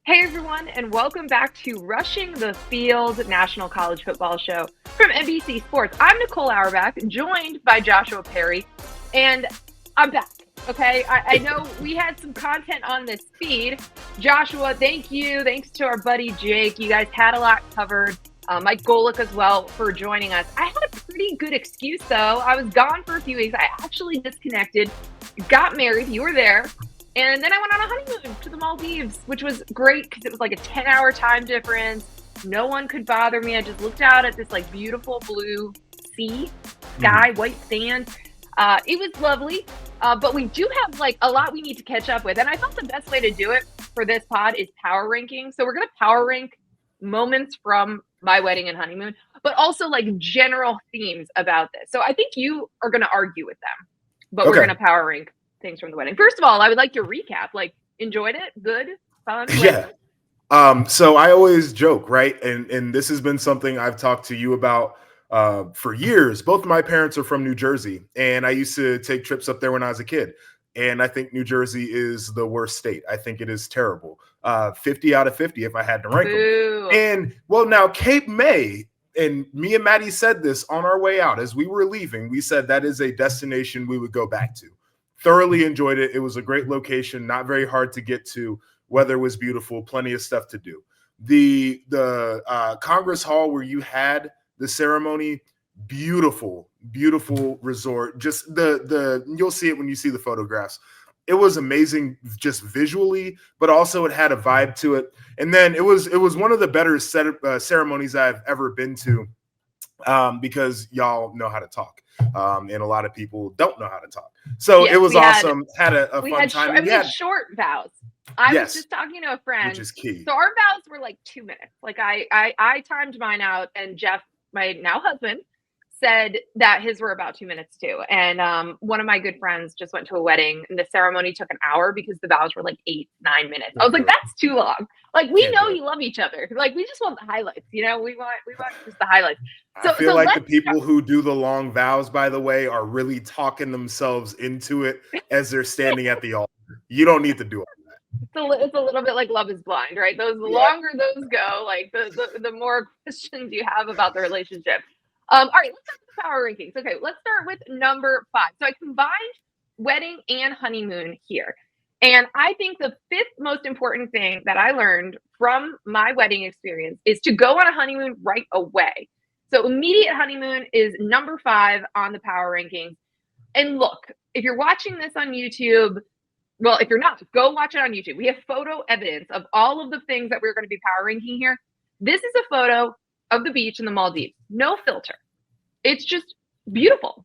Hey everyone, and welcome back to Rushing the Field National College Football Show from NBC Sports. I'm Nicole Auerbach, joined by Joshua Perry, and I'm back. Okay, I know we had some content on this feed. Joshua, thank you. Thanks to our buddy Jake. You guys had a lot covered. Mike Golick as well for joining us. I had a pretty good excuse though. I was gone for a few weeks. I actually disconnected, got married. You were there. And then I went on a honeymoon to the Maldives, which was great because it was like a 10-hour time difference. No one could bother me. I just looked out at this like beautiful blue sea, sky, white sand. It was lovely, but we do have like a lot we need to catch up with. And I thought the best way to do it for this pod is power ranking. So we're going to power rank moments from my wedding and honeymoon, but also like general themes about this. So I think you are going to argue with them, but we're going to power rank things from the wedding. First of all, I would like to recap. Like, enjoyed it? Good? Fun? Yeah. So I always joke, right? And this has been something I've talked to you about for years. Both my parents are from New Jersey, and I used to take trips up there when I was a kid. And I think New Jersey is the worst state. I think it is terrible. 50 out of 50 if I had to rank them. And well, now Cape May, and me and Maddie said this on our way out as we were leaving. We said that is a destination we would go back to. Thoroughly enjoyed it. It was a great location, not very hard to get to. Weather was beautiful, plenty of stuff to do. The Congress Hall where you had the ceremony, beautiful, beautiful resort. Just the you'll see it when you see the photographs. It was amazing just visually, but also it had a vibe to it. And then it was one of the better ceremonies I've ever been to. Because y'all know how to talk, and a lot of people don't know how to talk. So yes, it was awesome. Had a fun time. We had short vows. I was just talking to a friend, which is key. So our vows were like 2 minutes. Like I timed mine out, and Jeff, my now husband, said that his were about 2 minutes too. And one of my good friends just went to a wedding, and the ceremony took an hour because the vows were like 8-9 minutes. I was like, that's too long. Like, we know you love each other. Like, we just want the highlights, you know? We want just the highlights. So, I feel like the people who do the long vows, by the way, are really talking themselves into it as they're standing at the altar. You don't need to do all that. It's a little bit like Love is Blind, right? The longer those go, like the more questions you have about the relationship. All right, let's start with the power rankings. Okay, let's start with number 5. So I combined wedding and honeymoon here. And I think the 5th most important thing that I learned from my wedding experience is to go on a honeymoon right away. So immediate honeymoon is number 5 on the power rankings. And look, if you're watching this on YouTube, well, if you're not, go watch it on YouTube. We have photo evidence of all of the things that we're going to be power ranking here. This is a photo of the beach in the Maldives. No filter. It's just beautiful.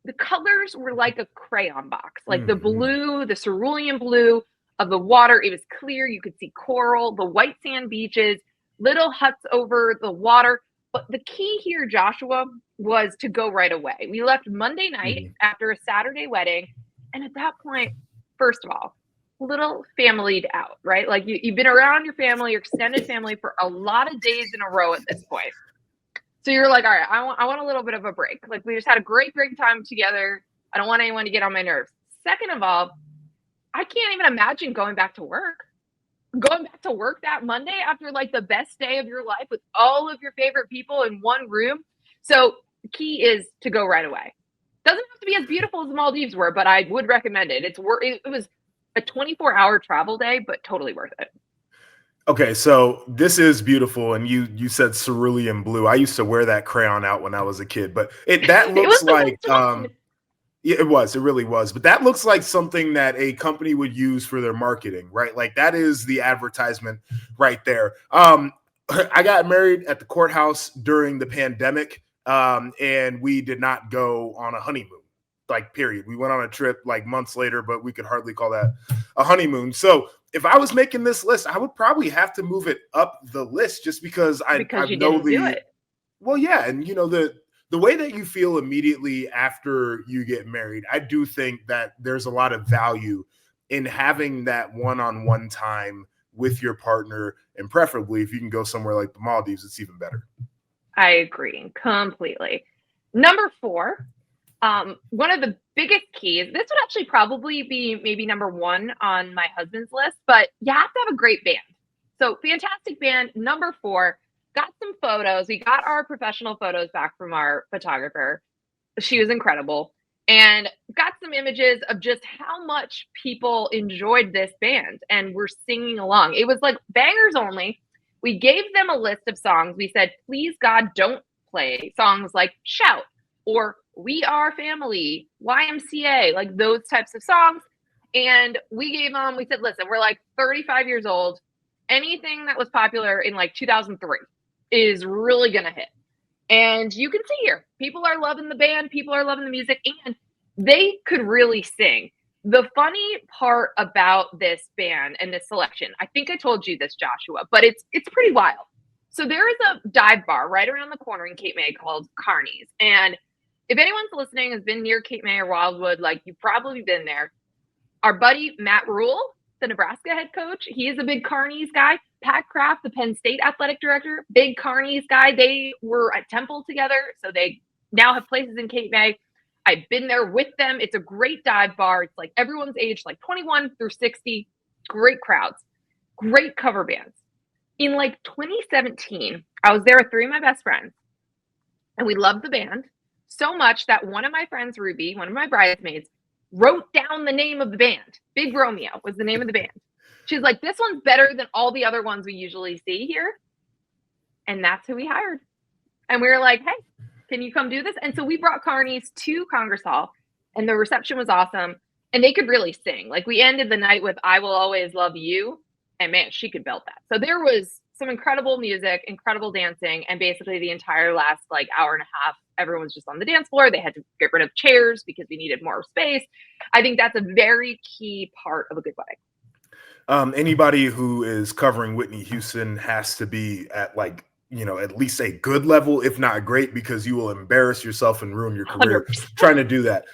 The colors were like a crayon box, like the blue, the cerulean blue of the water. It was clear. You could see coral, the white sand beaches, little huts over the water. But the key here, Joshua, was to go right away. We left Monday night after a Saturday wedding. And at that point, first of all, a little familyed out, right? Like you've been around your family, your extended family for a lot of days in a row at this point. So you're like, all right, I want a little bit of a break. Like, we just had a great time together. I don't want anyone to get on my nerves. Second of all, I can't even imagine going back to work. Going back to work that Monday after like the best day of your life with all of your favorite people in one room. So the key is to go right away. Doesn't have to be as beautiful as the Maldives were, but I would recommend it. It was a 24-hour travel day, but totally worth it. Okay, so this is beautiful, and you said cerulean blue. I used to wear that crayon out when I was a kid, but that looks like it really was. But that looks like something that a company would use for their marketing, right? Like that is the advertisement right there. I got married at the courthouse during the pandemic, and we did not go on a honeymoon. Like, period. We went on a trip like months later, but we could hardly call that a honeymoon. So if I was making this list, I would probably have to move it up the list just because I know do it. Well, yeah. And you know, the way that you feel immediately after you get married, I do think that there's a lot of value in having that one-on-one time with your partner, and preferably if you can go somewhere like the Maldives, it's even better. I agree completely. Number 4, One of the biggest keys, this would actually probably be maybe number one on my husband's list, but you have to have a great band. So fantastic band. Number four, got some photos. We got our professional photos back from our photographer. She was incredible. And got some images of just how much people enjoyed this band and were singing along. It was like bangers only. We gave them a list of songs. We said, please, God, don't play songs like Shout or We Are Family, YMCA, like those types of songs. And we gave them, we said, listen, we're like 35 years old. Anything that was popular in like 2003 is really going to hit. And you can see here, people are loving the band, people are loving the music, and they could really sing. The funny part about this band and this selection, I think I told you this, Joshua, but it's pretty wild. So there is a dive bar right around the corner in Cape May called Carney's. And if anyone's listening has been near Cape May or Wildwood, like you've probably been there. Our buddy Matt Rule, the Nebraska head coach, he is a big Carney's guy. Pat Kraft, the Penn State athletic director, big Carney's guy. They were at Temple together, so they now have places in Cape May. I've been there with them. It's a great dive bar. It's like everyone's age, like 21 through 60. Great crowds, great cover bands. In like 2017, I was there with three of my best friends, and we loved the band so much that one of my friends, Ruby, one of my bridesmaids, wrote down the name of the band. Big Romeo was the name of the band. She's like, this one's better than all the other ones we usually see here. And that's who we hired. And we were like, hey, can you come do this? And so we brought Carney's to Congress Hall, and the reception was awesome. And they could really sing. Like we ended the night with I Will Always Love You. And man, she could belt that. So there was some incredible music, incredible dancing. And basically the entire last like hour and a half, everyone was just on the dance floor. They had to get rid of chairs because we needed more space. I think that's a very key part of a good wedding. Anybody who is covering Whitney Houston has to be at like, at least a good level, if not great, because you will embarrass yourself and ruin your career 100%. trying to do that.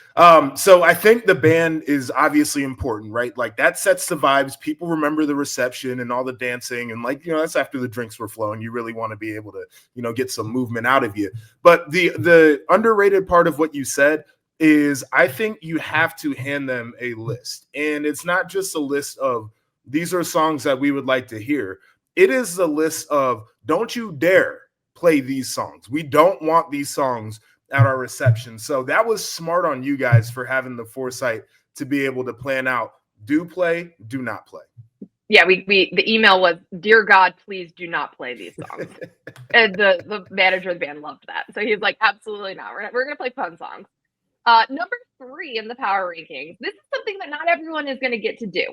So I think the band is obviously important, right? Like that sets the vibes. People remember the reception and all the dancing. And like, that's after the drinks were flowing. You really want to be able to, get some movement out of you. But the underrated part of what you said is I think you have to hand them a list. And it's not just a list of, these are songs that we would like to hear. It is the list of don't you dare play these songs. We don't want these songs at our reception. So that was smart on you guys for having the foresight to be able to plan out, do play, do not play. Yeah, the email was, dear God, please do not play these songs. And the manager of the band loved that. So he's like, absolutely not. We're going to play fun songs. Number 3 in the power rankings. This is something that not everyone is going to get to do.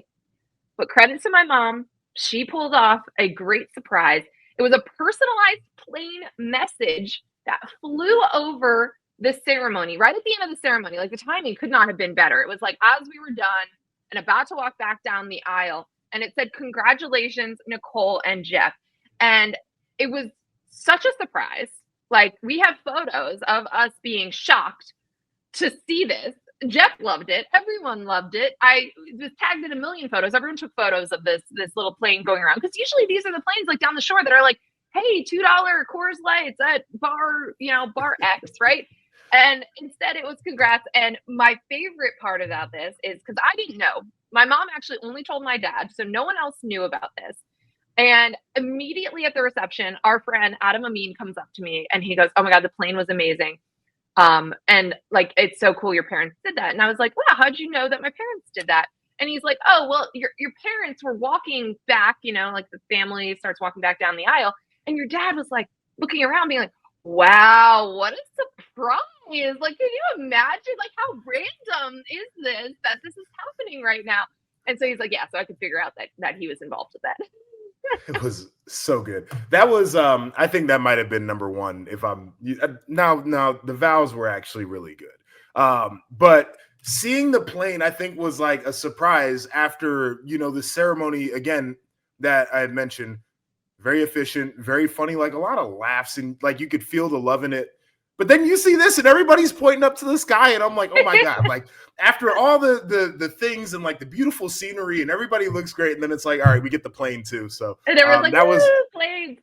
But credit to my mom, she pulled off a great surprise. It was a personalized plain message that flew over the ceremony, right at the end of the ceremony. Like the timing could not have been better. It was like as we were done and about to walk back down the aisle, and it said, congratulations, Nicole and Jeff. And it was such a surprise. Like we have photos of us being shocked to see this. Jeff loved it. Everyone loved it. I was tagged in a million photos. Everyone took photos of this little plane going around. Because usually these are the planes like down the shore that are like, hey, $2 Coors Lights at bar X, right? And instead it was congrats. And my favorite part about this is because I didn't know. My mom actually only told my dad, so no one else knew about this. And immediately at the reception, our friend Adam Amin comes up to me and he goes, oh my God, the plane was amazing. And like, it's so cool your parents did that. And I was like, wow, how'd you know that my parents did that? And he's like, oh, well, your parents were walking back, like the family starts walking back down the aisle. And your dad was like looking around being like, wow, what a surprise. Like, can you imagine like how random is this, that this is happening right now? And so he's like, yeah, so I could figure out that he was involved with that. It was so good. That was, I think that might have been number 1. If I'm now, the vows were actually really good. But seeing the plane, I think was like a surprise after, the ceremony again, that I had mentioned, very efficient, very funny, like a lot of laughs and like you could feel the love in it. But then you see this and everybody's pointing up to the sky and I'm like, oh my God, like after all the things and like the beautiful scenery and everybody looks great. And then it's like, all right, we get the plane too. So and everyone's like, that was plane.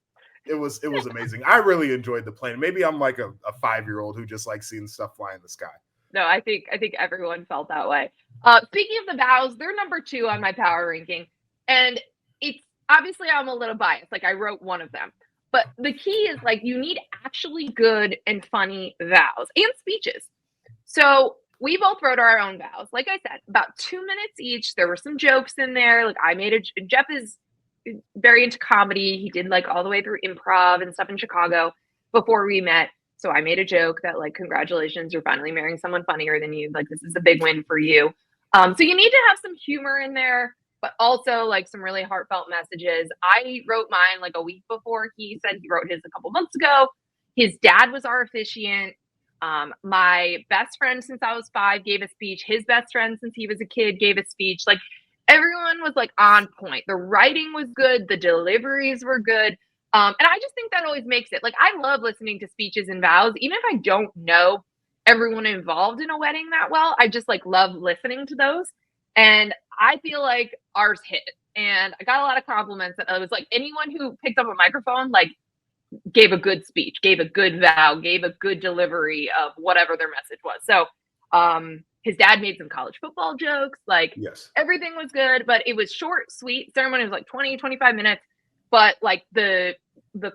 It was amazing. I really enjoyed the plane. Maybe I'm like a 5-year-old who just likes seeing stuff fly in the sky. No, I think everyone felt that way. Speaking of the vows, they're number 2 on my power ranking. And it's obviously I'm a little biased. Like I wrote one of them. But the key is like you need actually good and funny vows and speeches. So we both wrote our own vows. Like I said, about 2 minutes each. There were some jokes in there. Like Jeff is very into comedy. He did like all the way through improv and stuff in Chicago before we met. So I made a joke that like, congratulations, you're finally marrying someone funnier than you. Like this is a big win for you. So you need to have some humor in there, but also like some really heartfelt messages. I wrote mine like a week before he said he wrote his a couple months ago. His dad was our officiant. My best friend since I was 5 gave a speech. His best friend since he was a kid gave a speech. Like everyone was like on point. The writing was good. The deliveries were good. And I just think that always makes it like, I love listening to speeches and vows, even if I don't know everyone involved in a wedding that well. I just like love listening to those. And I feel like ours hit. And I got a lot of compliments. And it was like anyone who picked up a microphone, like gave a good speech, gave a good vow, gave a good delivery of whatever their message was. So his dad made some college football jokes. Like Yes. everything was good, but it was short, sweet. Ceremony was like 20, 25 minutes. But like the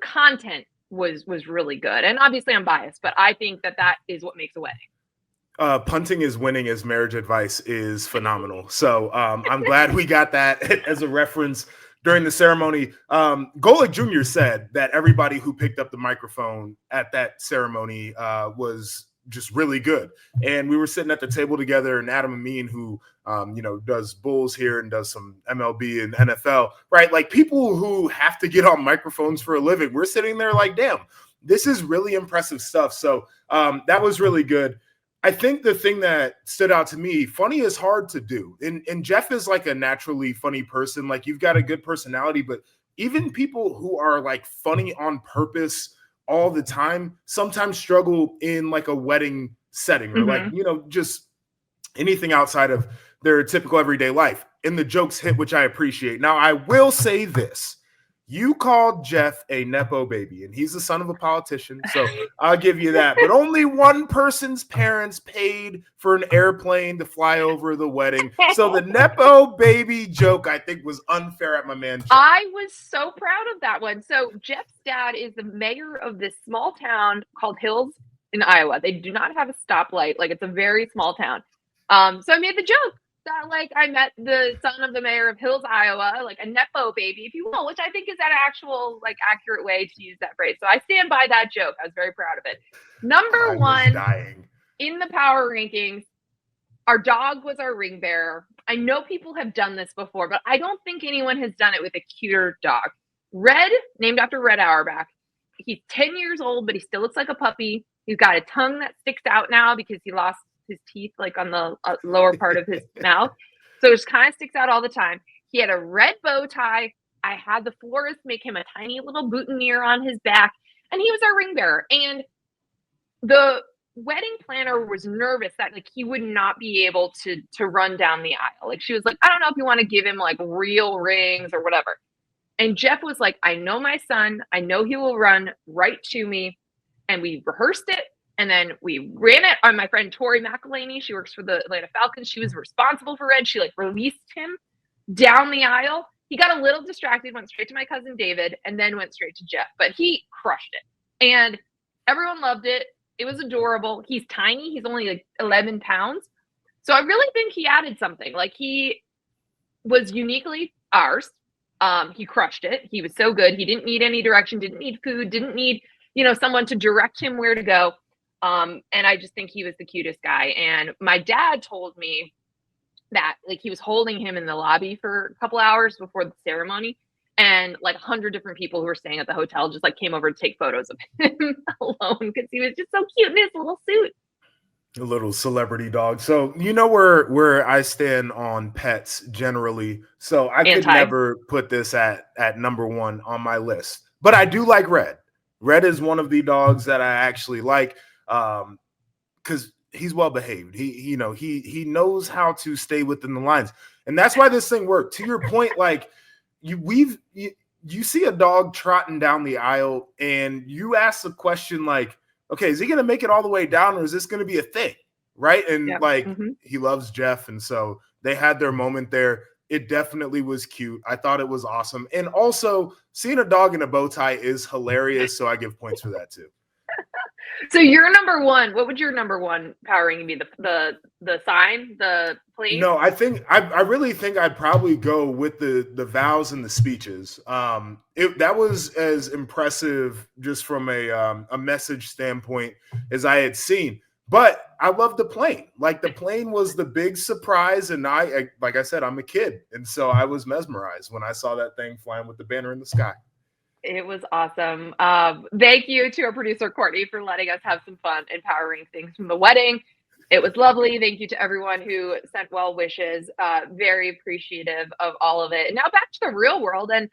content was really good. And obviously I'm biased, but I think that is what makes a wedding. Punting is winning as marriage advice is phenomenal. So I'm glad we got that as a reference during the ceremony. Golick Jr. said that everybody who picked up the microphone at that ceremony was just really good. And we were sitting at the table together, and Adam Amin, who does Bulls here and does some MLB and NFL, right? Like people who have to get on microphones for a living, we're sitting there like, damn, this is really impressive stuff. So that was really good. I think the thing that stood out to me, funny is hard to do. And Jeff is like a naturally funny person. Like you've got a good personality, but even people who are like funny on purpose all the time sometimes struggle in like a wedding setting or like, just anything outside of their typical everyday life. And the jokes hit, which I appreciate. Now, I will say this. You called Jeff a Nepo baby, and he's the son of a politician, so I'll give you that. But only one person's parents paid for an airplane to fly over the wedding. So the Nepo baby joke, I think, was unfair at my man Jeff. I was so proud of that one. So Jeff's dad is the mayor of this small town called Hills in Iowa. They do not have a stoplight. Like, it's a very small town. So I made the joke that like I met the son of the mayor of Hills, Iowa, like a Nepo baby, if you will, which I think is an actual like accurate way to use that phrase. So I stand by that joke. I was very proud of it. Number 1 in the power rankings, our dog was our ring bearer. I know people have done this before, but I don't think anyone has done it with a cuter dog. Red, named after Red Auerbach. He's 10 years old, but he still looks like a puppy. He's got a tongue that sticks out now because he lost his teeth like on the lower part of his mouth. So it just kind of sticks out all the time. He had a red bow tie. I had the florist make him a tiny little boutonniere on his back, and he was our ring bearer. And the wedding planner was nervous that like he would not be able to run down the aisle. Like she was like, I don't know if you want to give him like real rings or whatever. And Jeff was like, I know my son. I know he will run right to me. And we rehearsed it. And then we ran it on my friend Tori McElhaney. She works for the Atlanta Falcons. She was responsible for Red. She like released him down the aisle. He got a little distracted, went straight to my cousin David, and then went straight to Jeff. But he crushed it. And everyone loved it. It was adorable. He's tiny. He's only like 11 pounds. So I really think he added something. Like he was uniquely ours. He crushed it. He was so good. He didn't need any direction, didn't need food, didn't need, someone to direct him where to go. And I just think he was the cutest guy. And my dad told me that like he was holding him in the lobby for a couple hours before the ceremony. And like 100 different people who were staying at the hotel just like came over to take photos of him alone because he was just so cute in his little suit. A little celebrity dog. So where I stand on pets generally. So I could never put this at number 1 on my list. But I do like Red. Red is one of the dogs that I actually like because he's well behaved. He knows how to stay within the lines. And that's why this thing worked. To your point, like you see a dog trotting down the aisle and you ask the question like, okay, is he going to make it all the way down or is this going to be a thing? right? And Yeah. like he loves Jeff, and so they had their moment there. It definitely was cute. I thought it was awesome, and also seeing a dog in a bow tie is hilarious. So I give points for that too. So your number one, what would your number one power ranking be? The sign, the plane? No, I really think I'd probably go with the vows and the speeches. That was as impressive just from a message standpoint as I had seen. But I love the plane. Like the plane was the big surprise, and like I said, I'm a kid, and so I was mesmerized when I saw that thing flying with the banner in the sky. It was awesome. Thank you to our producer Courtney for letting us have some fun and powering things from the wedding. It was lovely. Thank you to everyone who sent well wishes. Very appreciative of all of it. And now back to the real world, and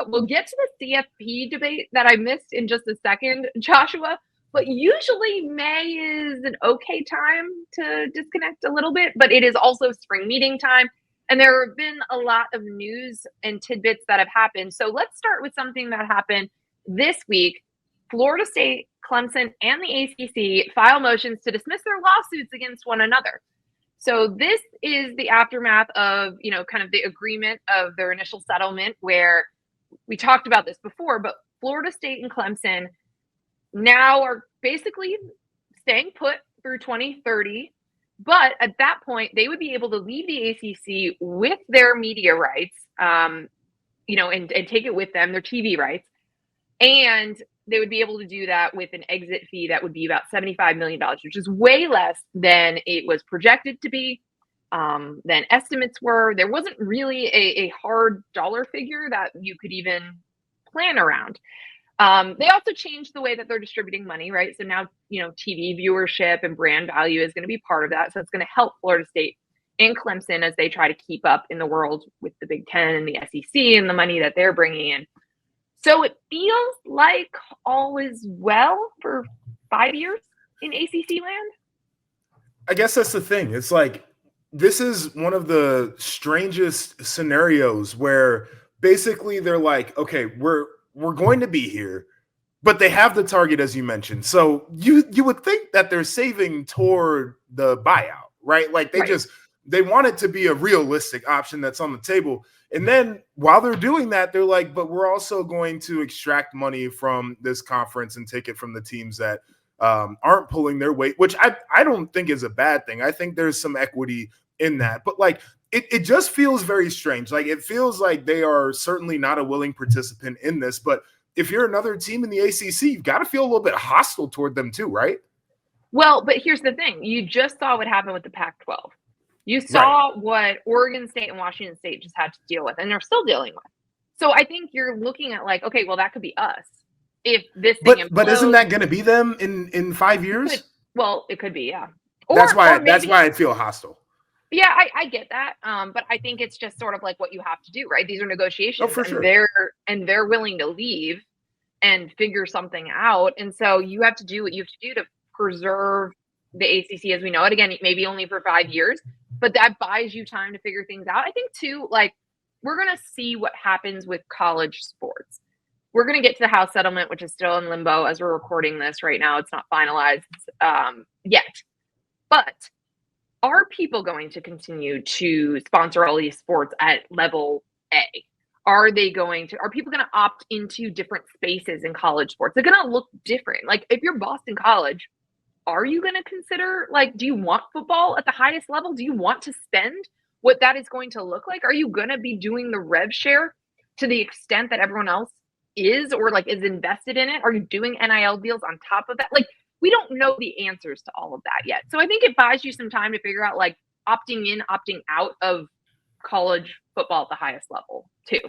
we'll get to the CFP debate that I missed in just a second, Joshua. But usually May is an okay time to disconnect a little bit, but it is also spring meeting time. And there have been a lot of news and tidbits that have happened. So let's start with something that happened this week. Florida State, Clemson, and the ACC file motions to dismiss their lawsuits against one another. So this is the aftermath of, kind of the agreement of their initial settlement, where we talked about this before, but Florida State and Clemson now are basically staying put through 2030. But at that point, they would be able to leave the ACC with their media rights, and take it with them, their TV rights. And they would be able to do that with an exit fee that would be about $75 million, which is way less than it was projected to be, than estimates were. There wasn't really a hard dollar figure that you could even plan around. They also changed the way that they're distributing money, right? So now, TV viewership and brand value is going to be part of that. So it's going to help Florida State and Clemson as they try to keep up in the world with the Big Ten and the SEC and the money that they're bringing in. So it feels like all is well for 5 years in ACC land. I guess that's the thing. It's like, this is one of the strangest scenarios where basically they're like, okay, we're going to be here, but they have the target, as you mentioned. So you would think that they're saving toward the buyout, right? Like they want it to be a realistic option that's on the table. And then while they're doing that, they're like, but we're also going to extract money from this conference and take it from the teams that aren't pulling their weight, which I don't think is a bad thing. I think there's some equity in that, but like, it just feels very strange. Like it feels like they are certainly not a willing participant in this, but if you're another team in the ACC, you've got to feel a little bit hostile toward them too, right? Well, but here's the thing. You just saw what happened with the Pac-12. You saw what Oregon State and Washington State just had to deal with, and they're still dealing with. So I think you're looking at like, okay, well, that could be us if this thing implodes. But isn't that going to be them in 5 years? It could be, yeah. That's why I feel hostile. Yeah, I get that. But I think it's just sort of like what you have to do, right? These are negotiations. Oh, for sure. They're willing to leave and figure something out. And so you have to do what you have to do to preserve the ACC as we know it. Again, maybe only for 5 years, but that buys you time to figure things out. I think too, like we're going to see what happens with college sports. We're going to get to the House settlement, which is still in limbo as we're recording this right now. It's not finalized yet, but are people going to continue to sponsor all these sports at level A? Are people going to opt into different spaces in college sports? They're going to look different. Like if you're Boston College, are you going to consider, like, do you want football at the highest level? Do you want to spend what that is going to look like? Are you going to be doing the rev share to the extent that everyone else is or like is invested in it? Are you doing NIL deals on top of that? Like, we don't know the answers to all of that yet. So I think it buys you some time to figure out like opting in, opting out of college football at the highest level too.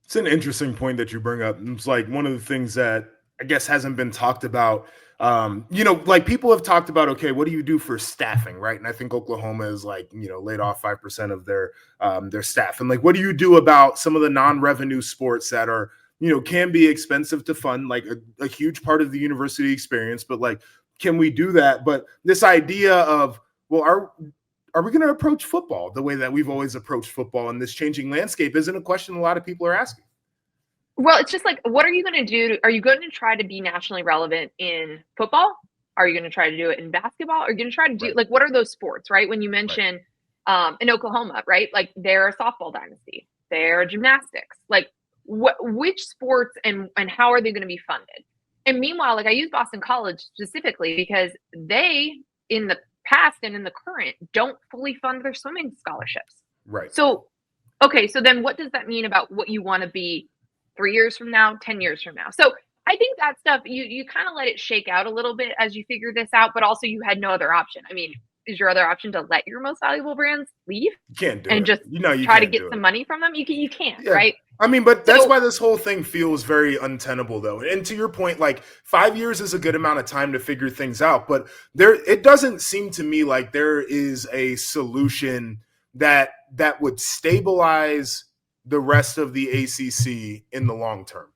It's an interesting point that you bring up. It's like one of the things that I guess hasn't been talked about. Like people have talked about, okay, what do you do for staffing, right? And I think Oklahoma is like, laid off 5% of their staff. And like, what do you do about some of the non-revenue sports that are, can be expensive to fund, like a huge part of the university experience, but like, can we do that? But this idea of, well, are we going to approach football the way that we've always approached football in this changing landscape isn't a question a lot of people are asking. Well, it's just like, what are you going to do? Are you going to try to be nationally relevant in football? Are you going to try to do it in basketball? Are you going to try to do Right. like, what are those sports, right? When you mention in Oklahoma, right? Like they're a softball dynasty, they're gymnastics, like which sports and how are they going to be funded? And meanwhile, like I use Boston College specifically because they, in the past and in the current, don't fully fund their swimming scholarships. Right. So, okay, so then what does that mean about what you want to be 3 years from now, 10 years from now? So I think that stuff, you kind of let it shake out a little bit as you figure this out, but also you had no other option. I mean, is your other option to let your most valuable brands leave You can't do and it. just You try to can't get do some it. money from them? You can't, Yeah. right? I mean, but that's So- why this whole thing feels very untenable, though. And to your point, like 5 years is a good amount of time to figure things out, but it doesn't seem to me like there is a solution that would stabilize the rest of the ACC in the long term.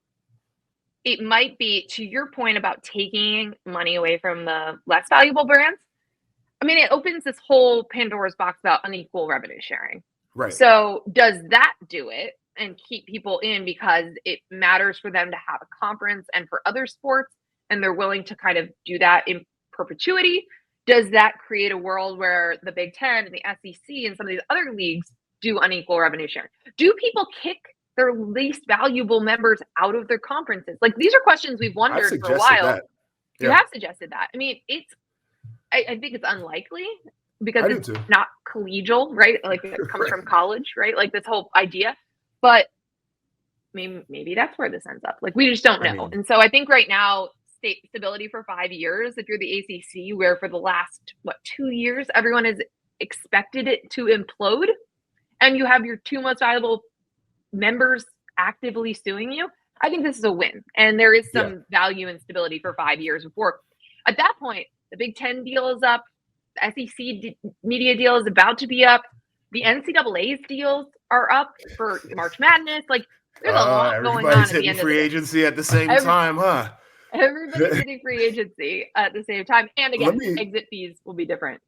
It might be, to your point about taking money away from the less valuable brands. I mean, it opens this whole Pandora's box about unequal revenue sharing. Right. So does that do it and keep people in because it matters for them to have a conference and for other sports, and they're willing to kind of do that in perpetuity? Does that create a world where the Big Ten and the SEC and some of these other leagues do unequal revenue sharing? Do people kick their least valuable members out of their conferences? Like, these are questions we've wondered for a while. That. Yeah. You have suggested that. I mean, I think it's unlikely because it's not collegial, right? Like it comes from college, right? Like this whole idea, but maybe that's where this ends up. Like we just don't know. And so I think right now, stability for 5 years, if you're the ACC, where for the last 2 years everyone has expected it to implode, and you have your two most valuable members actively suing you, I think this is a win. And there is some value and stability for 5 years before. At that point, the Big Ten deal is up. The SEC media deal is about to be up. The NCAA's deals are up for March Madness. Like there's a lot going on at the end of free agency at the same time, huh? Everybody's hitting free agency at the same time. And again, exit fees will be different.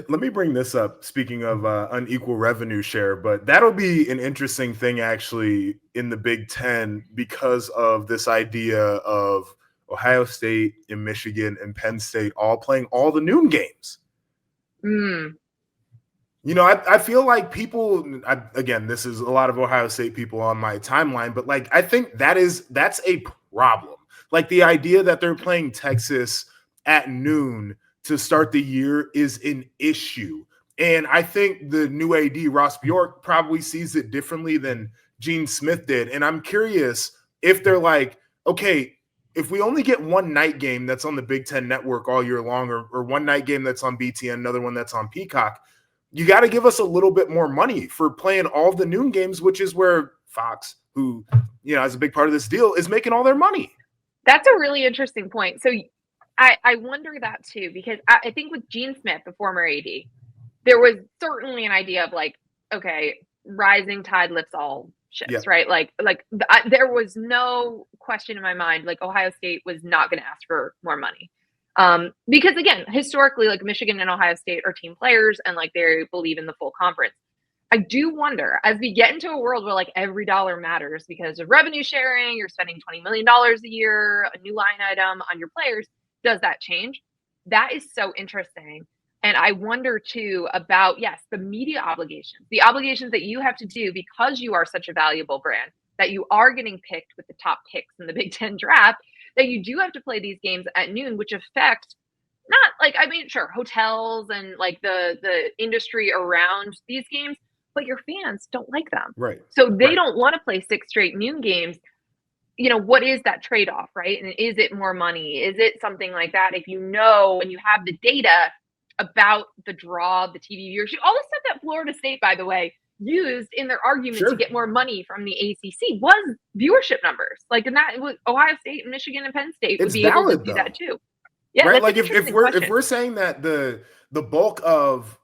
Let me bring this up, speaking of unequal revenue share, but that'll be an interesting thing actually in the Big Ten because of this idea of Ohio State and Michigan and Penn State all playing all the noon games. You know, I feel like people, again, this is a lot of Ohio State people on my timeline, but like, I think that's a problem. Like the idea that they're playing Texas at noon to start the year is an issue. And I think the new AD, Ross Bjork, probably sees it differently than Gene Smith did. And I'm curious if they're like, okay, if we only get one night game that's on the Big Ten Network all year long, or one night game that's on BTN, another one that's on Peacock, you got to give us a little bit more money for playing all the noon games, which is where Fox, who, you know, is a big part of this deal, is making all their money. That's a really interesting point. So I wonder that too, because I think with Gene Smith, the former AD, there was certainly an idea of like, okay, rising tide lifts all ships, right? Like there was no question in my mind, like Ohio State was not going to ask for more money. Because again, historically, like Michigan and Ohio State are team players and like they believe in the full conference. I do wonder, as we get into a world where like every dollar matters because of revenue sharing, you're spending $20 million a year, a new line item on your players, does that change? That is so interesting. And I wonder too about, yes, the media obligations, the obligations that you have to do because you are such a valuable brand, that you are getting picked with the top picks in the Big Ten draft, that you do have to play these games at noon, which affect not like, I mean, sure, hotels and like the industry around these games, but your fans don't like them. Right. So they don't want to play 6 straight noon games. You know, what is that trade-off, right? And is it more money? Is it something like that? If you know, and you have the data about the draw, the TV viewership, all the stuff that Florida State, by the way, used in their argument to get more money from the ACC was viewership numbers. Like, and that was Ohio State and Michigan and Penn State would be able to do that too. Yeah, right. Like if we're saying that the bulk of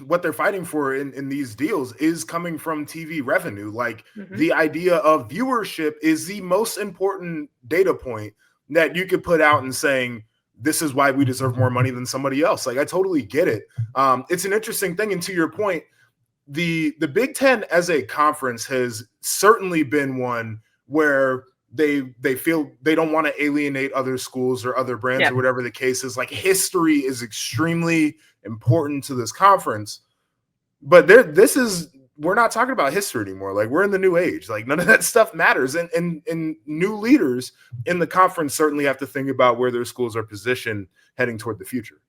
what they're fighting for in these deals is coming from TV revenue, like the idea of viewership is the most important data point that you could put out and saying, this is why we deserve more money than somebody else. Like, I totally get it. It's an interesting thing. And to your point, the Big Ten as a conference has certainly been one where they feel they don't want to alienate other schools or other brands or whatever the case is. Like, history is extremely important to this conference, but we're not talking about history anymore. Like, we're in the new age. Like, none of that stuff matters. And new leaders in the conference certainly have to think about where their schools are positioned heading toward the future.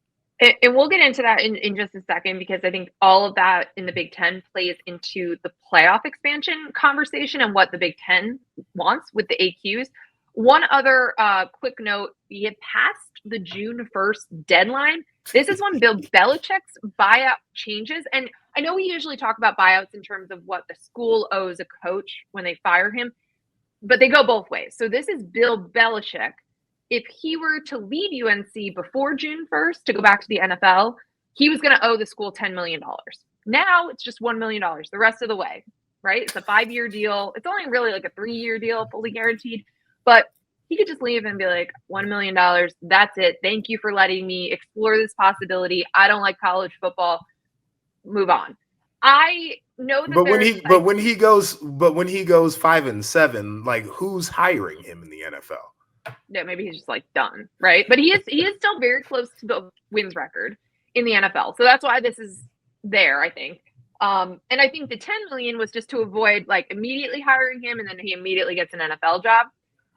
And we'll get into that in just a second, because I think all of that in the Big Ten plays into the playoff expansion conversation and what the Big Ten wants with the AQs. One other quick note, we have passed the June 1st deadline. This is when Bill Belichick's buyout changes. And I know we usually talk about buyouts in terms of what the school owes a coach when they fire him, but they go both ways. So this is Bill Belichick. If he were to leave UNC before June 1st to go back to the NFL, he was going to owe the school $10 million. Now it's just $1 million the rest of the way, right? It's a 5-year deal. It's only really like a 3-year deal, fully guaranteed. But he could just leave and be like, $1 million, that's it. Thank you for letting me explore this possibility. I don't like college football. Move on. I know that but when he goes 5-7, like, who's hiring him in the NFL? Yeah, maybe he's just like done, right? But he is still very close to the wins record in the NFL. So that's why this is there, I think. And I think the $10 million was just to avoid like immediately hiring him and then he immediately gets an NFL job.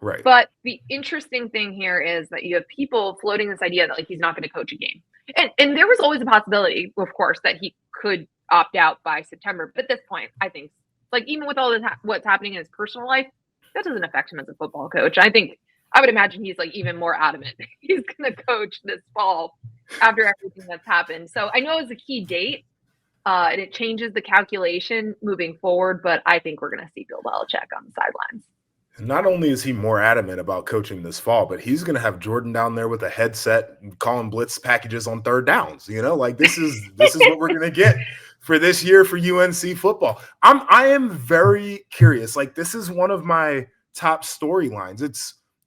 Right. But the interesting thing here is that you have people floating this idea that like he's not going to coach a game. And there was always a possibility, of course, that he could opt out by September. But at this point, I think, like, even with all this what's happening in his personal life, that doesn't affect him as a football coach. I would imagine he's like even more adamant he's going to coach this fall after everything that's happened. So I know it's a key date, and it changes the calculation moving forward, but I think we're going to see Bill Belichick on the sidelines. Not only is he more adamant about coaching this fall, but he's going to have Jordan down there with a headset calling blitz packages on third downs. You know, like, this is what we're going to get for this year for UNC football. I am very curious. Like, this is one of my top storylines.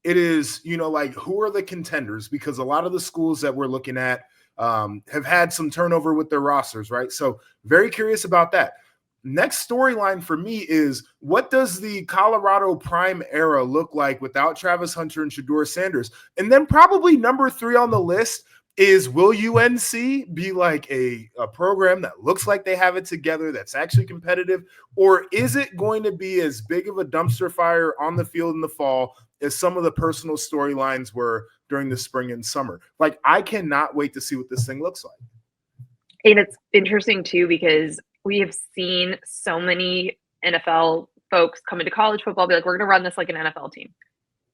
It is, you know, like, who are the contenders? Because a lot of the schools that we're looking at have had some turnover with their rosters, right? So very curious about that. Next storyline for me is, what does the Colorado Prime era look like without Travis Hunter and Shedeur Sanders? And then probably number 3 on the list is, will UNC be like a program that looks like they have it together, that's actually competitive? Or is it going to be as big of a dumpster fire on the field in the fall as some of the personal storylines were during the spring and summer? Like, I cannot wait to see what this thing looks like. And it's interesting too, because we have seen so many NFL folks come into college football, be like, we're going to run this like an NFL team.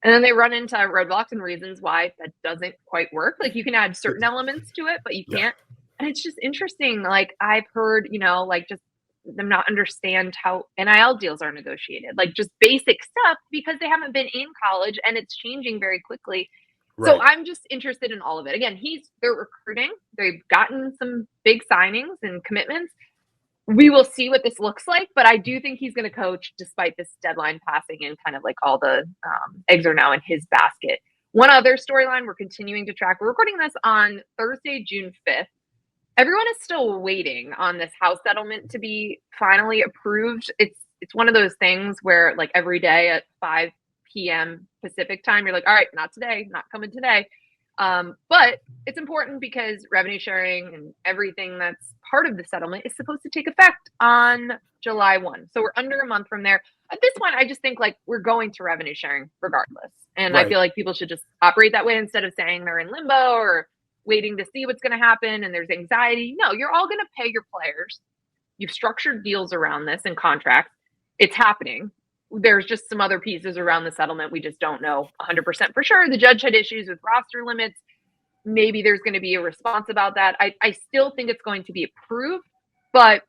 And then they run into roadblocks and reasons why that doesn't quite work. Like, you can add certain elements to it, but you can't. And it's just interesting. Like, I've heard, you know, like, just them not understand how NIL deals are negotiated, like just basic stuff, because they haven't been in college and it's changing very quickly. Right. So I'm just interested in all of it. Again, they're recruiting. They've gotten some big signings and commitments. We will see what this looks like, but I do think he's going to coach despite this deadline passing, and kind of like all the eggs are now in his basket. One other storyline we're continuing to track. We're recording this on Thursday, June 5th. Everyone is still waiting on this house settlement to be finally approved. It's one of those things where, like, every day at 5 p.m. Pacific time, you're like, all right, not today, not coming today. But it's important because revenue sharing and everything that's part of the settlement is supposed to take effect on July 1. So we're under a month from there. At this point, I just think, like, we're going to revenue sharing regardless. And right. I feel like people should just operate that way instead of saying they're in limbo or waiting to see what's going to happen and there's anxiety. No, you're all going to pay your players. You've structured deals around this and contracts. It's happening. There's just some other pieces around the settlement we just don't know 100% for sure. The judge had issues with roster limits. Maybe there's going to be a response about that. I still think it's going to be approved, but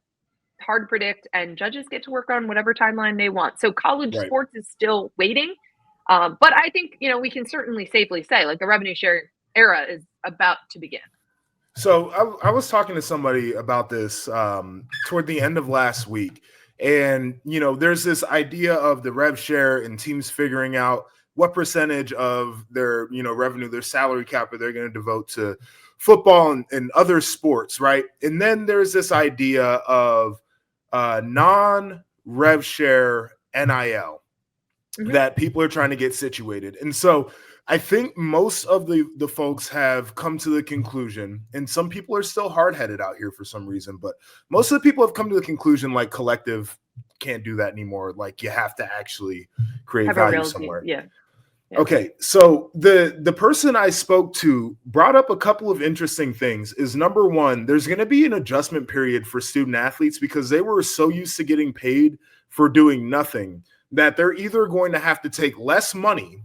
hard to predict, and judges get to work on whatever timeline they want. So college right. sports is still waiting. But I think, you know, we can certainly safely say, like, the revenue sharing era is about to begin. So I was talking to somebody about this toward the end of last week. And, you know, there's this idea of the rev share and teams figuring out what percentage of their, you know, revenue, their salary cap, they're going to devote to football and other sports, right? And then there's this idea of non-rev share NIL. that people are trying to get situated. And so I think most of the folks have come to the conclusion, and some people are still hard-headed out here for some reason, but most of the people have come to the conclusion like collective can't do that anymore. Like you have to actually create Have value somewhere. Yeah. Okay, so the person I spoke to brought up a couple of interesting things. Is number one, there's going to be an adjustment period for student athletes because they were so used to getting paid for doing nothing that they're either going to have to take less money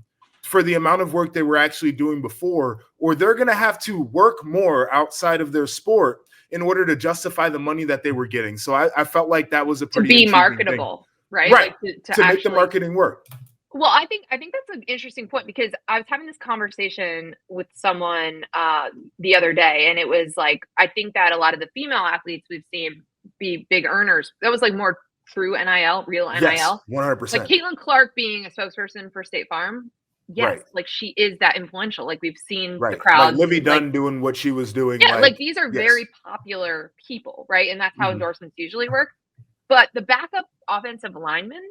for the amount of work they were actually doing before, or they're going to have to work more outside of their sport in order to justify the money that they were getting. So I felt like that was a pretty to be marketable, right? Right. Like to actually make the marketing work. Well, I think that's an interesting point because I was having this conversation with someone the other day, and it was like I think that a lot of the female athletes we've seen be big earners. That was like more true NIL, real NIL. Yes, 100%. Like Caitlin Clark being a spokesperson for State Farm. Yes, right. Like she is that influential. Like we've seen right. the crowd. Like Livy Dunn doing what she was doing. Yeah, like these are very popular people, right? And that's how endorsements usually work. But the backup offensive lineman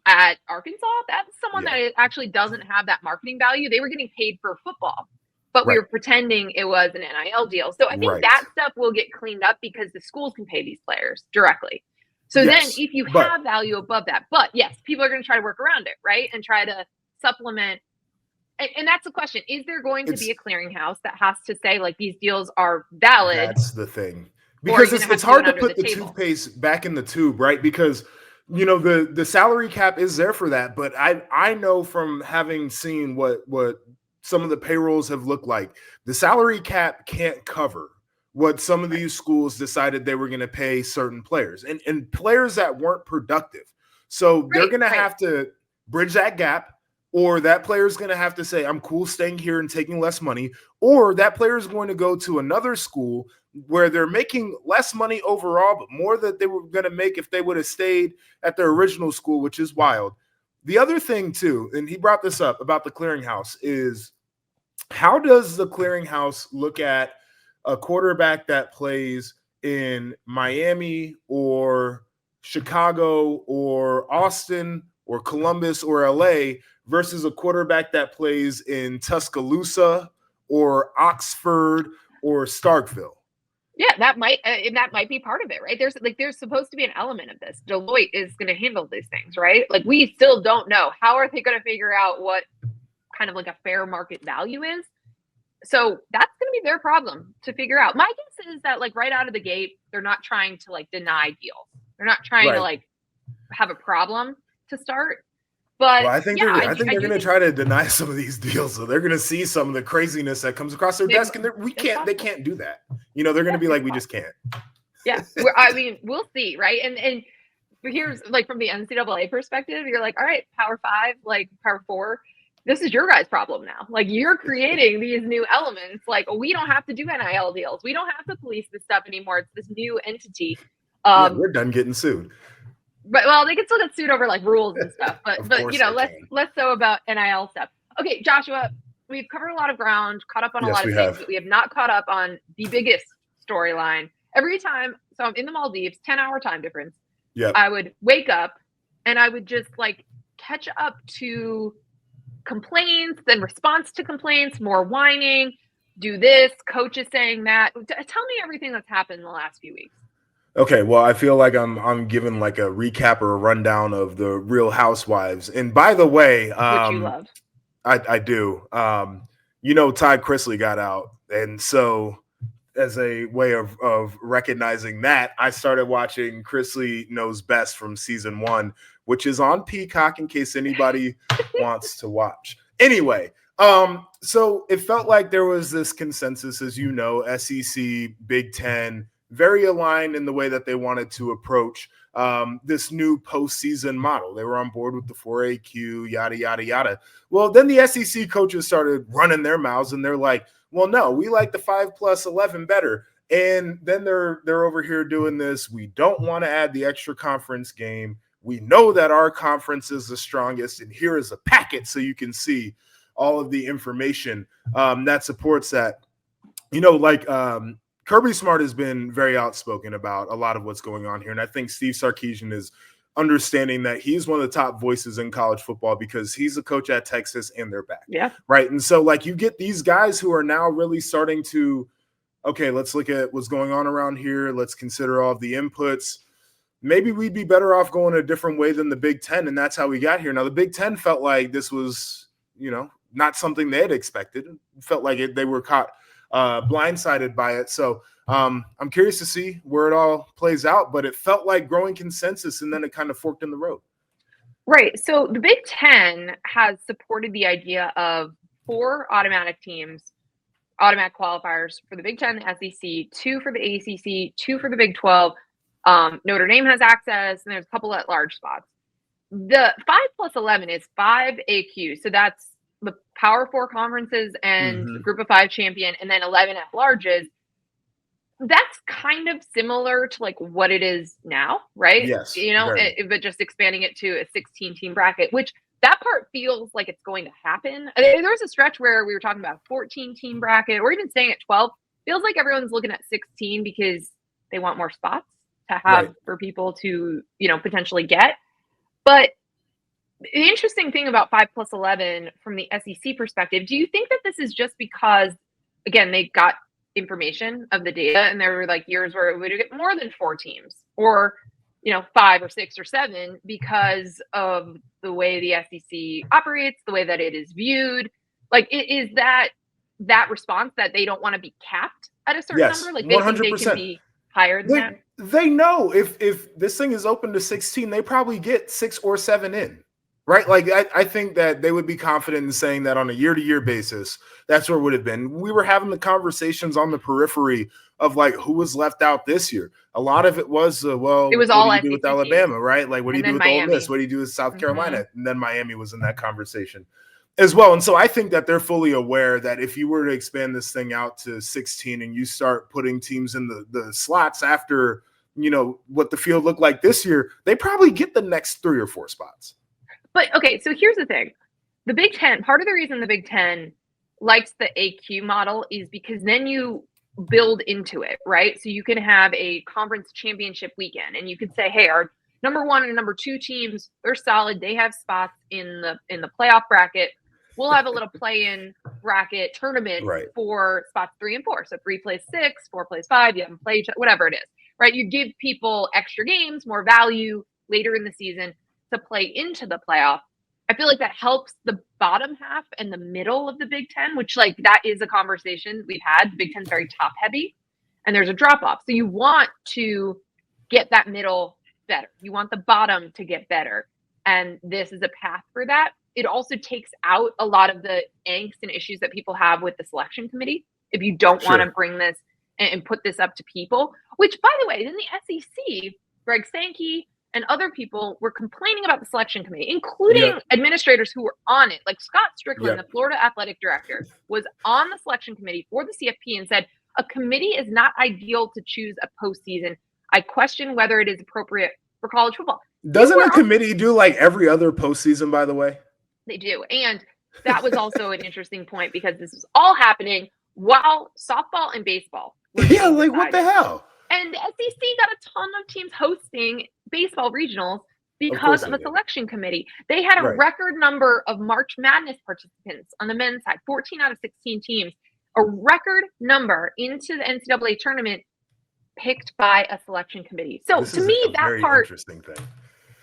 at Arkansas, that's someone that actually doesn't have that marketing value. They were getting paid for football, but we were pretending it was an NIL deal. So I think that stuff will get cleaned up because the schools can pay these players directly. So then if you have value above that, but yes, people are going to try to work around it, right? And try to supplement. And that's the question. Is there going to be a clearinghouse that has to say like these deals are valid? That's the thing. Because it's hard to put the toothpaste back in the tube, right? Because the salary cap is there for that, but I know from having seen what some of the payrolls have looked like, the salary cap can't cover what some of these schools decided they were going to pay certain players and players that weren't productive. So they're going to have to bridge that gap, or that player is going to have to say, I'm cool staying here and taking less money, or that player is going to go to another school where they're making less money overall, but more that they were going to make if they would have stayed at their original school, which is wild. The other thing too, and he brought this up about the clearinghouse, is how does the clearinghouse look at a quarterback that plays in Miami or Chicago or Austin or Columbus or LA versus a quarterback that plays in Tuscaloosa or Oxford or Starkville? Yeah, that might be part of it, right? There's supposed to be an element of this. Deloitte is going to handle these things, right? Like we still don't know. How are they going to figure out what kind of like a fair market value is? So that's going to be their problem to figure out. My guess is that like right out of the gate, they're not trying to like deny deals. They're not trying to like have a problem to start. But I think they're going to try to deny some of these deals. So they're going to see some of the craziness that comes across their desk, and they can't do that. They're going to be like, we just can't. Yeah, I mean, we'll see, right? And here's like from the NCAA perspective, you're like, all right, Power 5, like Power 4, this is your guys' problem now. Like you're creating these new elements. Like we don't have to do NIL deals. We don't have to police this stuff anymore. It's this new entity. We're done getting sued. But they can still get sued over like rules and stuff. But less so about NIL stuff. Okay, Joshua, we've covered a lot of ground, caught up on a lot of things, but we have not caught up on the biggest storyline. Every time, so I'm in the Maldives, 10-hour time difference. Yeah, I would wake up and I would just like catch up to complaints, then response to complaints, more whining, do this, coach is saying that. Tell me everything that's happened in the last few weeks. Okay, well, I feel like I'm giving like a recap or a rundown of the Real Housewives. And by the way, which you love. I do. Todd Chrisley got out, and so as a way of recognizing that, I started watching Chrisley Knows Best from season 1, which is on Peacock in case anybody wants to watch. Anyway, so it felt like there was this consensus, as you know, SEC, Big Ten, very aligned in the way that they wanted to approach this new postseason model. They were on board with the 4AQ, yada, yada, yada. Well, then the SEC coaches started running their mouths, and they're like, well, no, we like the 5+11 better. And then they're over here doing this. We don't want to add the extra conference game. We know that our conference is the strongest, and here is a packet so you can see all of the information that supports that. Kirby Smart has been very outspoken about a lot of what's going on here, and I think Steve Sarkisian is understanding that he's one of the top voices in college football because he's a coach at Texas and they're back. Yeah. Right. And so like you get these guys who are now really starting to, okay, let's look at what's going on around here. Let's consider all of the inputs. Maybe we'd be better off going a different way than the Big Ten. And that's how we got here. Now, the Big Ten felt like this was, not something they had expected. It felt like they were caught blindsided by it. So I'm curious to see where it all plays out, but it felt like growing consensus and then it kind of forked in the road. Right. So the Big Ten has supported the idea of 4 automatic teams, automatic qualifiers for the Big Ten, the SEC, 2 for the ACC, 2 for the Big 12. Notre Dame has access, and there's a couple at large spots. The 5 plus 11 is 5 AQ. So that's the Power 4 conferences and the Group of 5 champion, and then 11 at larges. That's kind of similar to like what it is now, right? Yes. But just expanding it to a 16-team bracket, which that part feels like it's going to happen. There was a stretch where we were talking about a 14-team bracket, or even staying at 12. Feels like everyone's looking at 16 because they want more spots to have for people to, potentially get. But the interesting thing about 5 plus 11 from the SEC perspective, do you think that this is just because, again, they got information of the data and there were like years where it would get more than 4 teams, or 5 or 6 or 7 because of the way the SEC operates, the way that it is viewed? Like, is that response that they don't want to be capped at a certain number? Like, they 100%. Think they can be higher than that? They know if this thing is open to 16, they probably get 6 or 7 in. Right. Like, I think that they would be confident in saying that on a year-to-year basis, that's where it would have been. We were having the conversations on the periphery of like who was left out this year. A lot of it was, it was all what do you do with Alabama, right? Like, what do you do with Ole Miss? What do you do with South Carolina? And then Miami was in that conversation as well. And so I think that they're fully aware that if you were to expand this thing out to 16 and you start putting teams in the slots after, what the field looked like this year, they probably get the next 3 or 4 spots. But okay, so here's the thing. The Big Ten, part of the reason the Big Ten likes the AQ model is because then you build into it, right? So you can have a conference championship weekend and you could say, hey, our number 1 and number 2 teams, they're solid. They have spots in the playoff bracket. We'll have a little play-in bracket tournament for spots 3 and 4. So 3 plays 6, 4 plays 5, you haven't played, whatever it is, right? You give people extra games, more value later in the season to play into the playoff. I feel like that helps the bottom half and the middle of the Big Ten, which like that is a conversation we've had. The Big Ten's very top heavy and there's a drop off. So you want to get that middle better. You want the bottom to get better. And this is a path for that. It also takes out a lot of the angst and issues that people have with the selection committee. If you don't want to bring this and put this up to people, which by the way, in the SEC, Greg Sankey and other people were complaining about the selection committee, including administrators who were on it. Like Scott Strickland, the Florida athletic director, was on the selection committee for the CFP and said, a committee is not ideal to choose a postseason. I question whether it is appropriate for college football. Doesn't a committee do like every other postseason, by the way? They do. And that was also an interesting point because this was all happening while softball and baseball were like what the hell? And the SEC got a ton of teams hosting baseball regionals because of a selection committee. They had a record number of March Madness participants on the men's side, 14 out of 16 teams, a record number into the NCAA tournament picked by a selection committee. So to me, that part, interesting thing.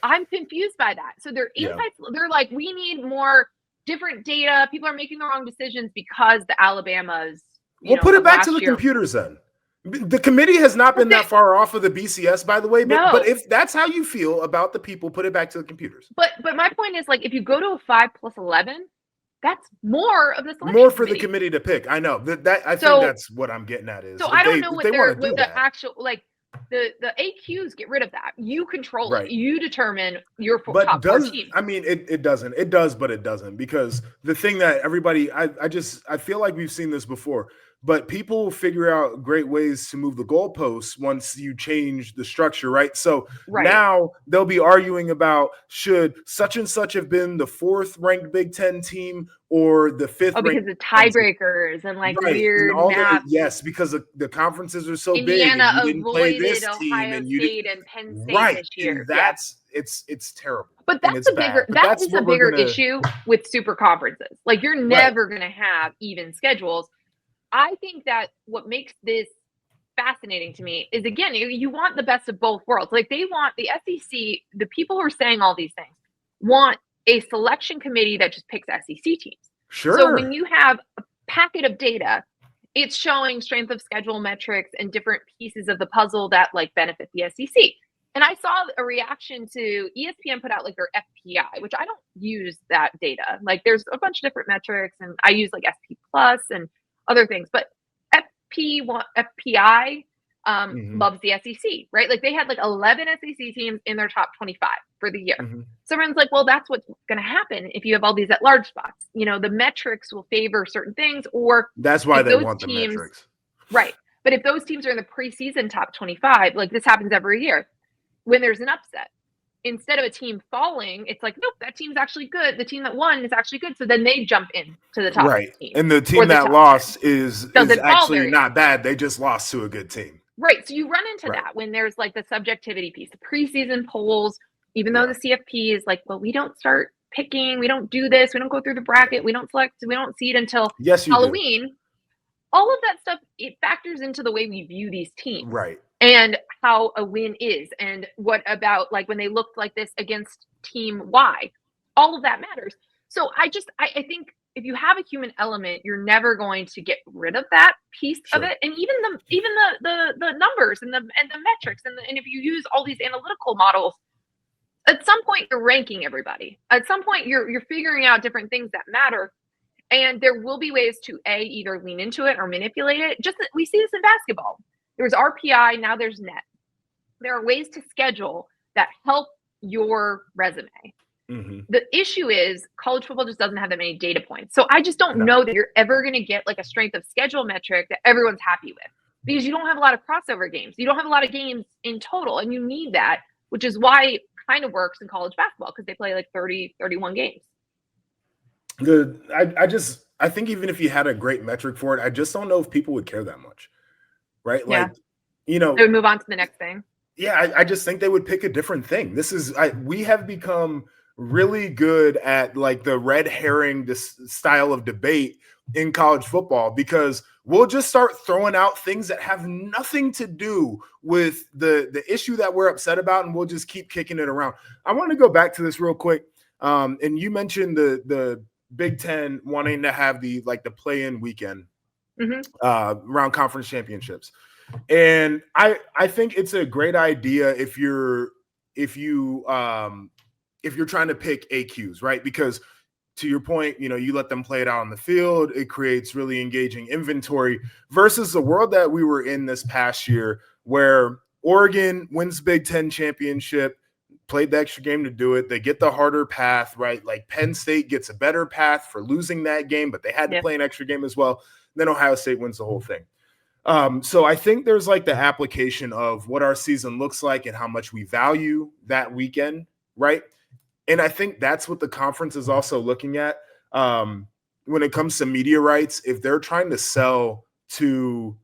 I'm confused by that. So their insights, they're like, we need more different data. People are making the wrong decisions because the Alabamas. Well, put it back to the computers then. The committee has not been that far off of the BCS, by the way. But if that's how you feel about the people, put it back to the computers. But my point is, like, if you go to a 5 plus 11, that's more of the selection more for the committee to pick. I know I think that's what I'm getting at. Is so I don't know what the actual like the AQs get rid of that. You control it. You determine your top 4 teams. I mean, it doesn't. It does, but it doesn't, because the thing that everybody I feel like we've seen this before. but people figure out great ways to move the goalposts once you change the structure, right? So now they'll be arguing about should such and such have been the 4th ranked Big Ten team or the 5th ranked. Because of tiebreakers and like weird math. Yes, because the conferences are so Indiana big and you didn't play this avoided team Ohio and you State and Penn State this year. And that's it's terrible. But that's a bigger issue with super conferences. Like you're never going to have even schedules. I think that what makes this fascinating to me is, again, you want the best of both worlds. Like they want the SEC, the people who are saying all these things want a selection committee that just picks SEC teams. Sure. So when you have a packet of data, it's showing strength of schedule metrics and different pieces of the puzzle that like benefit the SEC. And I saw a reaction to ESPN put out like their FPI, which I don't use that data. Like there's a bunch of different metrics and I use like SP plus and other things, but FPI loves the SEC, right? Like they had like 11 SEC teams in their top 25 for the year. So everyone's like, well, that's what's going to happen if you have all these at large spots. You know, the metrics will favor certain things, or that's why they want the metrics. Right. But if those teams are in the preseason top 25, like this happens every year, when there's an upset, instead of a team falling, it's like, nope, that team's actually good. The team that won is actually good. So then they jump in to the top 15. And the team that lost is actually not bad. They just lost to a good team. Right. So you run into that when there's like the subjectivity piece, the preseason polls, even though the CFP is like, well, we don't start picking, we don't do this, we don't go through the bracket, we don't select, we don't seed until Halloween. All of that stuff, it factors into the way we view these teams. Right. And how a win is. And what about like when they looked like this against team Y? All of that matters. So I think if you have a human element, you're never going to get rid of that piece of it. And even the numbers and the metrics and if you use all these analytical models, at some point you're ranking everybody. At some point you're figuring out different things that matter. And there will be ways to either lean into it or manipulate it. Just we see this in basketball. There's RPI, now there's net. There are ways to schedule that help your resume. The issue is college football just doesn't have that many data points. So I just don't know that you're ever going to get like a strength of schedule metric that everyone's happy with, because you don't have a lot of crossover games. You don't have a lot of games in total, and you need that, which is why it kind of works in college basketball because they play like 30, 31 games. I think even if you had a great metric for it, I just don't know if people would care that much. Right. Like, you know, they would move on to the next thing. Yeah. I just think they would pick a different thing. We have become really good at like the red herring style of debate in college football, because we'll just start throwing out things that have nothing to do with the issue that we're upset about. And we'll just keep kicking it around. I want to go back to this real quick. And you mentioned the Big Ten wanting to have the play-in weekend around conference championships. And I think it's a great idea if you're trying to pick AQs, right? Because to your point, you know, you let them play it out on the field. It creates really engaging inventory versus the world that we were in this past year, where Oregon wins Big Ten championship, played the extra game to do it. They get the harder path, right? Like Penn State gets a better path for losing that game, but they had to play an extra game as well. Then Ohio State wins the whole thing. So I think there's like the application of what our season looks like and how much we value that weekend, right? And I think that's what the conference is also looking at when it comes to media rights. If they're trying to sell to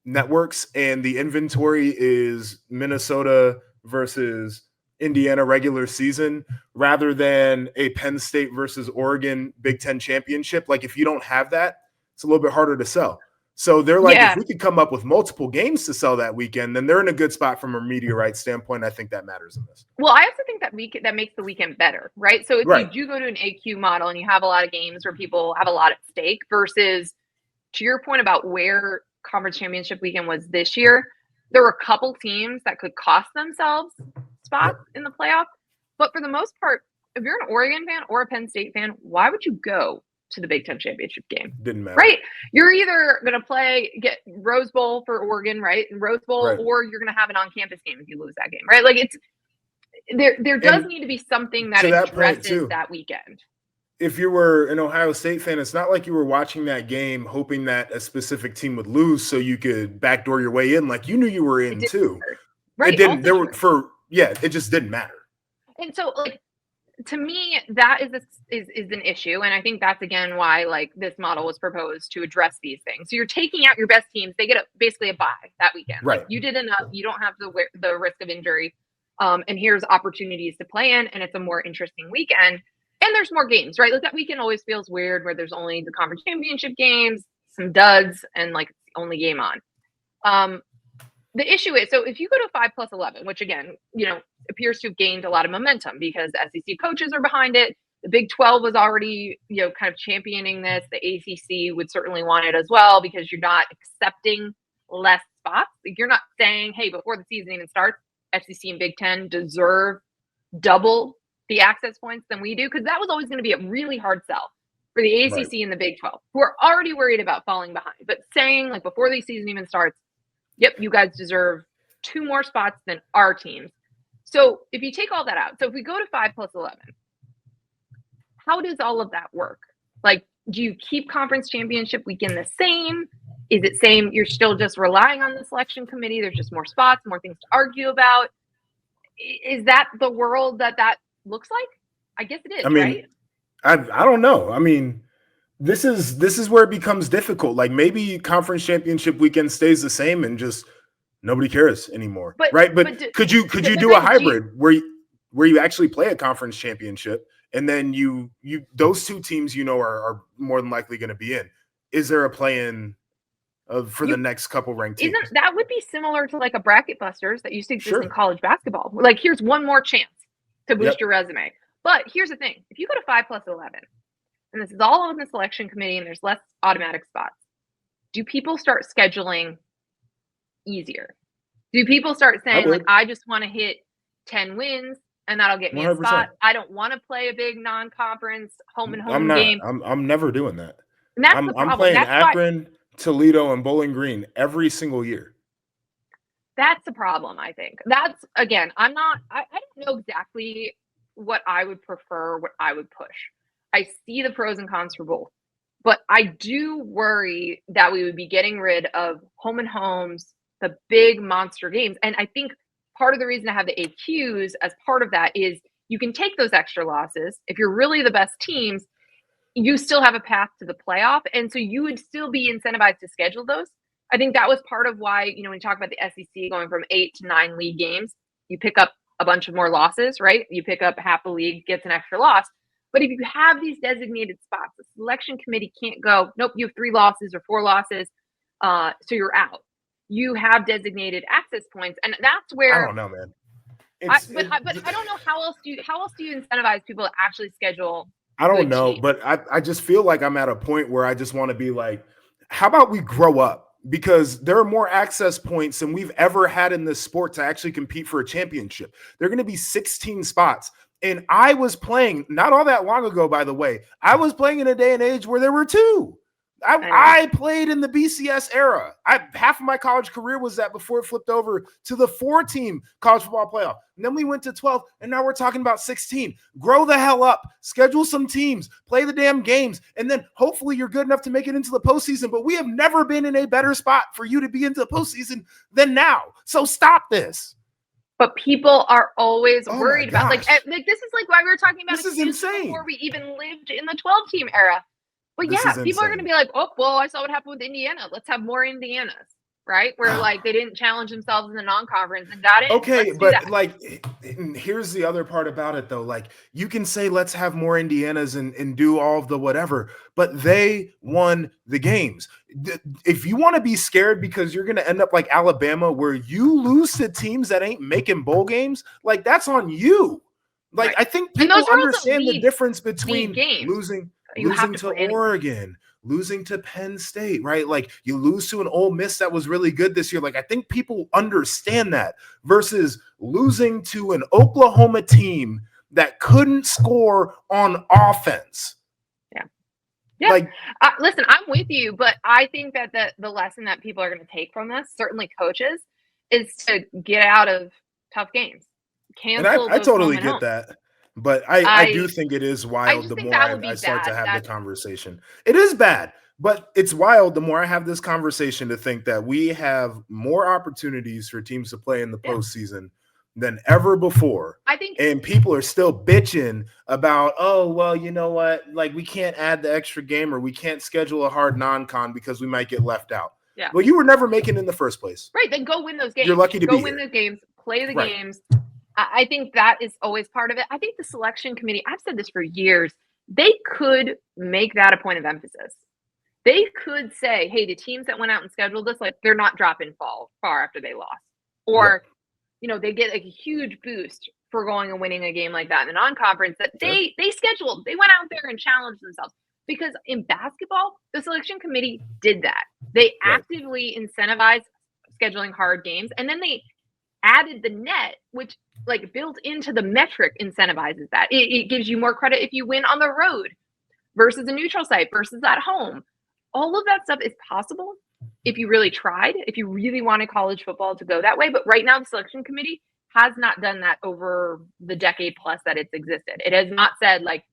networks and the inventory is Minnesota versus Indiana regular season rather than a Penn State versus Oregon Big Ten championship, like if you don't have that, it's a little bit harder to sell. So they're like, if we could come up with multiple games to sell that weekend, then they're in a good spot from a media rights standpoint. I think that matters in this. Well, I also think that that makes the weekend better, right? So if you do go to an AQ model and you have a lot of games where people have a lot at stake versus, to your point about where conference championship weekend was this year, there were a couple teams that could cost themselves spots in the playoff. But for the most part, if you're an Oregon fan or a Penn State fan, why would you go to the Big Ten championship game? Didn't matter. Right? You're either going to get Rose Bowl for Oregon, right? And Rose Bowl, or you're going to have an on-campus game if you lose that game, right? Like there does need to be something that addresses that weekend. if you were an Ohio State fan, it's not like you were watching that game hoping that a specific team would lose so you could backdoor your way in. Like, you knew you were It in didn't too. matter. It Right. didn't. Also There were true. it just didn't matter. And so, like, to me, that is an issue, and I think that's again why like this model was proposed to address these things. So you're taking out your best teams; they get basically a bye that weekend. Right. Like, you did enough; you don't have the risk of injury, and here's opportunities to play in, and it's a more interesting weekend. And there's more games, right? Like, that weekend always feels weird where there's only the conference championship games, some duds, and like it's the only game on. The issue is, so if you go to 5+11, which again, appears to have gained a lot of momentum because SEC coaches are behind it. The Big 12 was already, kind of championing this. The ACC would certainly want it as well because you're not accepting less spots. Like, you're not saying, hey, before the season even starts, SEC and Big 10 deserve double the access points than we do, because that was always going to be a really hard sell for the ACC Right. and the Big 12, who are already worried about falling behind. But saying, like, before the season even starts, yep, you guys deserve 2 more spots than our teams. So if you take all that out, so if we go to 5+11, how does all of that work? Like, do you keep conference championship weekend the same? Is it same? You're still just relying on the selection committee. There's just more spots, more things to argue about. Is that the world that looks like? I guess it is, I mean, right? I don't know. I mean, this is where it becomes difficult. Like, maybe conference championship weekend stays the same and just nobody cares anymore, right? But could you do a hybrid where you actually play a conference championship and then you those 2 teams are more than likely going to be in? Is there a play-in for the next couple ranked teams? That would be similar to like a bracket busters that used to exist in college basketball. Like, here's one more chance to boost your resume. But here's the thing: if you go to 5+11, and this is all on the selection committee, and there's less automatic spots, do people start scheduling easier? Do people start saying, like, I just want to hit 10 wins and that'll get me 100%. A spot? I don't want to play a big non-conference home and home game. I'm never doing that. And that's the problem. I'm playing Akron, Toledo, and Bowling Green every single year. That's the problem, I think. That's, again, I don't know exactly what I would prefer, what I would push. I see the pros and cons for both. But I do worry that we would be getting rid of home and homes, the big monster games. And I think part of the reason to have the AQs as part of that is you can take those extra losses. If you're really the best teams, you still have a path to the playoff. And so you would still be incentivized to schedule those. I think that was part of why, when you talk about the SEC going from 8 to 9 league games, you pick up a bunch of more losses, right? You pick up half the league gets an extra loss. But if you have these designated spots, the selection committee can't go, nope, you have 3 losses or 4 losses, so you're out. You have designated access points, and that's where I don't know, man. But I don't know how else do you incentivize people to actually schedule. I don't know, but I just feel like I'm at a point where I just want to be like, how about we grow up? Because there are more access points than we've ever had in this sport to actually compete for a championship. There are going to be 16 spots. And I was playing not all that long ago, by the way. I was playing in a day and age where there were 2. I played in the BCS era. Half of my college career was that before it flipped over to the 4-team college football playoff. And then we went to 12, and now we're talking about 16. Grow the hell up. Schedule some teams. Play the damn games. And then hopefully you're good enough to make it into the postseason. But we have never been in a better spot for you to be into the postseason than now. So stop this. But people are always worried about like this is like why we were talking about this is insane before we even lived in the 12-team era. But people are going to be like, oh, well, I saw what happened with Indiana. Let's have more Indianas, right? Where like they didn't challenge themselves in the non-conference and got it. Okay, but like here's the other part about it though. Like, you can say let's have more Indianas and do all of the whatever, but they won the games. If you want to be scared because you're going to end up like Alabama where you lose to teams that ain't making bowl games, like that's on you. Like, I think people understand the difference between losing to Oregon, losing to Penn State, right? Like, you lose to an Ole Miss that was really good this year. Like, I think people understand that versus losing to an Oklahoma team that couldn't score on offense. Yeah. Like, listen, I'm with you, but I think that the lesson that people are going to take from this, certainly coaches, is to get out of tough games. Cancel. And I totally get that. But I do think it is I wild just the think more that would be I start to bad. have the conversation. It is bad, but it's wild the more I have this conversation to think that we have more opportunities for teams to play in the postseason than ever before. I think, and people are still bitching about, oh, well, you know what? Like, we can't add the extra game or we can't schedule a hard non-con because we might get left out. Yeah. Well, you were never making it in the first place. Right. Then go win those games. You're lucky to go be win here. the games, play the Right. games. I think that is always part of it. I think the selection committee, I've said this for years, they could make that a point of emphasis. They could say, hey, the teams that went out and scheduled this, like, they're not dropping far after they lost. Or, you know, they get a huge boost for going and winning a game like that in the non-conference that they scheduled. They went out there and challenged themselves. Because in basketball, the selection committee did that. They actively incentivized scheduling hard games. And then they added the net, which, like, built into the metric, incentivizes that. It gives you more credit if you win on the road versus a neutral site versus at home. All of that stuff is possible if you really tried, if you really wanted college football to go that way. But right now, the selection committee has not done that over the decade plus that it's existed. It has not said, like,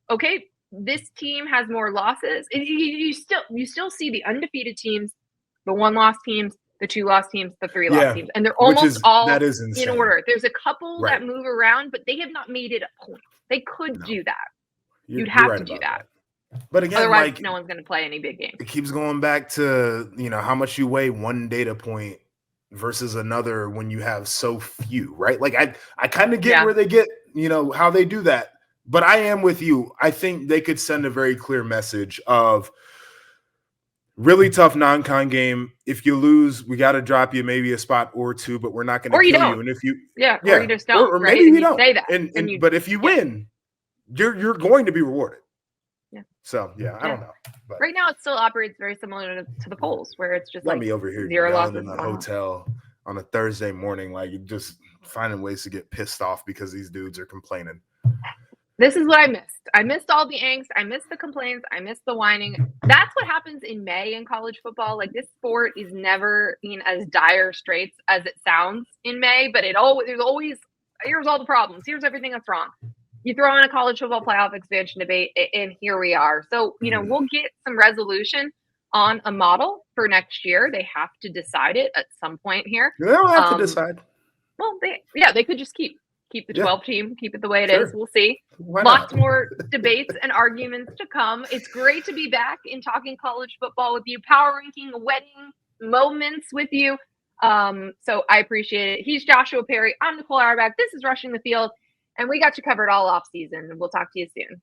okay, this team has more losses. You still see the undefeated teams, the 1-loss teams, the 2-loss teams, the 3-loss teams, and they're almost all in order. There's a couple that move around, but they have not made it a point. They could do that. You'd have to do that. But again, otherwise, like, no one's going to play any big games. It keeps going back to, you know, how much you weigh one data point versus another when you have so few, right? Like, I kind of get where they get, you know, how they do that. But I am with you. I think they could send a very clear message of really tough non-con game. If you lose, we got to drop you maybe a spot or two, but we're not going to kill you. And if you, or you just don't, or maybe you don't say that. But if you win, you're going to be rewarded. Yeah. So I don't know. But right now, it still operates very similar to the polls, where it's just me over here 0 losses in the hotel on a Thursday morning, like, just finding ways to get pissed off because these dudes are complaining. This is what I missed. I missed all the angst. I missed the complaints. I missed the whining. That's what happens in May in college football. Like, this sport is never in as dire straits as it sounds in May, but there's always, here's all the problems. Here's everything that's wrong. You throw in a college football playoff expansion debate, and here we are. So, you know, we'll get some resolution on a model for next year. They have to decide it at some point here. They don't have to decide. Well, they could just keep the 12 team, keep it the way it is. We'll see. Lots more debates and arguments to come. It's great to be back in talking college football with you, power ranking, wedding moments with you. So I appreciate it. He's Joshua Perry. I'm Nicole Auerbach. This is Rushing the Field, and we got you covered all off season. We'll talk to you soon.